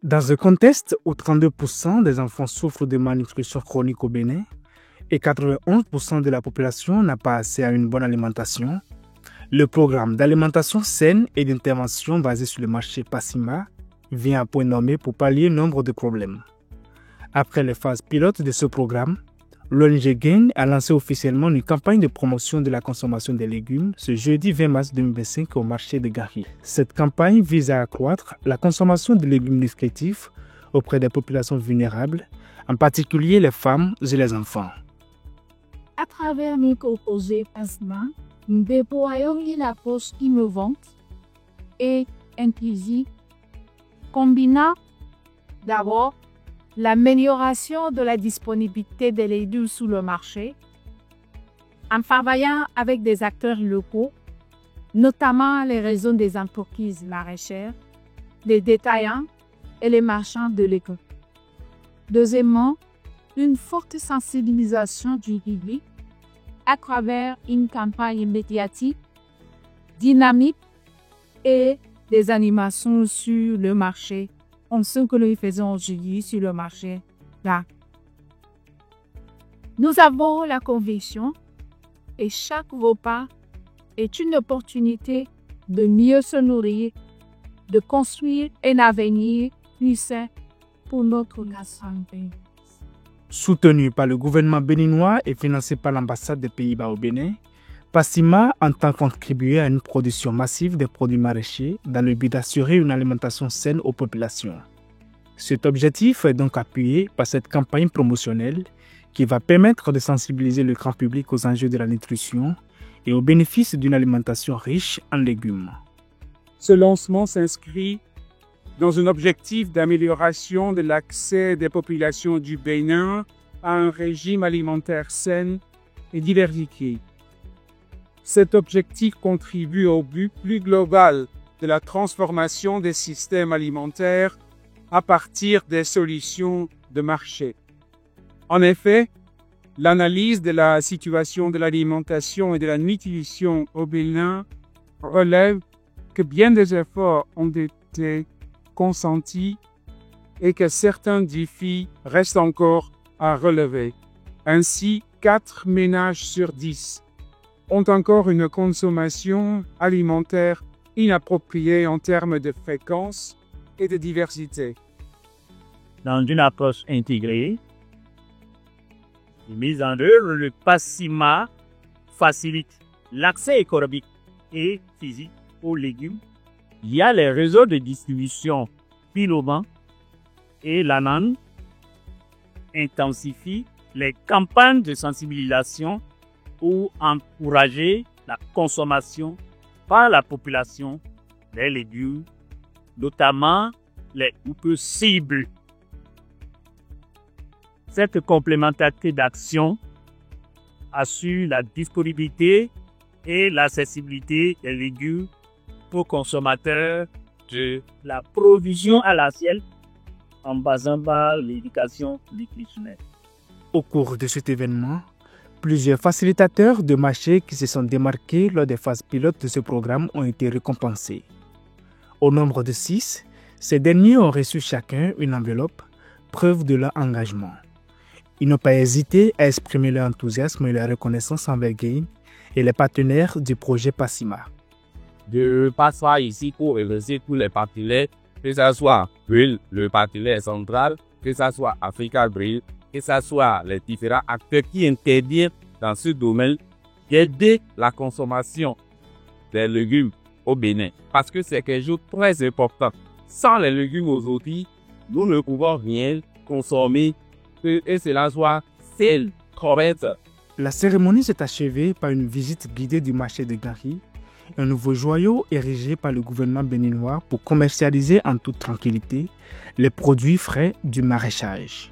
Dans un contexte où 32% des enfants souffrent de malnutrition chronique au Bénin et 91% de la population n'a pas accès à une bonne alimentation, le programme d'alimentation saine et d'intervention basé sur le marché PASIMA vient à point nommé pour pallier nombre de problèmes. Après les phases pilotes de ce programme, l'ONG Gain a lancé officiellement une campagne de promotion de la consommation des légumes ce jeudi 20 mars 2025 au marché de Gari. Cette campagne vise à accroître la consommation de légumes nutritifs auprès des populations vulnérables, en particulier les femmes et les enfants. À travers notre projet PASIMA, nous déployons une approche innovante et inclusive, combinant d'abord l'amélioration de la disponibilité des légumes sur le marché, en travaillant avec des acteurs locaux, notamment les réseaux des entreprises maraîchères, les détaillants et les marchands de légumes. Deuxièmement, une forte sensibilisation du public à travers une campagne médiatique dynamique et des animations sur le marché, comme ce que nous faisons aujourd'hui sur le marché là. Nous avons la conviction que chaque repas est une opportunité de mieux se nourrir, de construire un avenir plus sain pour notre santé. Soutenu par le gouvernement béninois et financé par l'ambassade des Pays-Bas au Bénin, PASIMA entend contribuer à une production massive de produits maraîchers dans le but d'assurer une alimentation saine aux populations. Cet objectif est donc appuyé par cette campagne promotionnelle qui va permettre de sensibiliser le grand public aux enjeux de la nutrition et aux bénéfices d'une alimentation riche en légumes. Ce lancement s'inscrit dans un objectif d'amélioration de l'accès des populations du Bénin à un régime alimentaire sain et diversifié. Cet objectif contribue au but plus global de la transformation des systèmes alimentaires à partir des solutions de marché. En effet, l'analyse de la situation de l'alimentation et de la nutrition au Bénin relève que bien des efforts ont été consentis et que certains défis restent encore à relever. Ainsi, 4 ménages sur 10 ont encore une consommation alimentaire inappropriée en termes de fréquence et de diversité. Dans une approche intégrée, mise en œuvre, le PASIMA facilite l'accès économique et physique aux légumes. Il y a les réseaux de distribution Piloban et l'ANAN intensifient les campagnes de sensibilisation pour encourager la consommation par la population des légumes, notamment les groupes cibles. Cette complémentarité d'action assure la disponibilité et l'accessibilité des légumes aux consommateurs, de la provision à l'assiette en basant par l'éducation nutritionnelle. Au cours de cet événement, plusieurs facilitateurs de marché qui se sont démarqués lors des phases pilotes de ce programme ont été récompensés. Au nombre de 6, ces derniers ont reçu chacun une enveloppe, preuve de leur engagement. Ils n'ont pas hésité à exprimer leur enthousiasme et leur reconnaissance envers Gain et les partenaires du projet PASIMA. Je passe ici pour remercier tous les partenaires, que ce soit le partenaire central, que ce soit Africa Brill, que ce soit les différents acteurs qui interviennent dans ce domaine, d'aider la consommation des légumes au Bénin. Parce que c'est quelque chose de très important. Sans les légumes aujourd'hui, nous ne pouvons rien consommer et cela soit sain, correct. La cérémonie s'est achevée par une visite guidée du marché de Gari, un nouveau joyau érigé par le gouvernement béninois pour commercialiser en toute tranquillité les produits frais du maraîchage.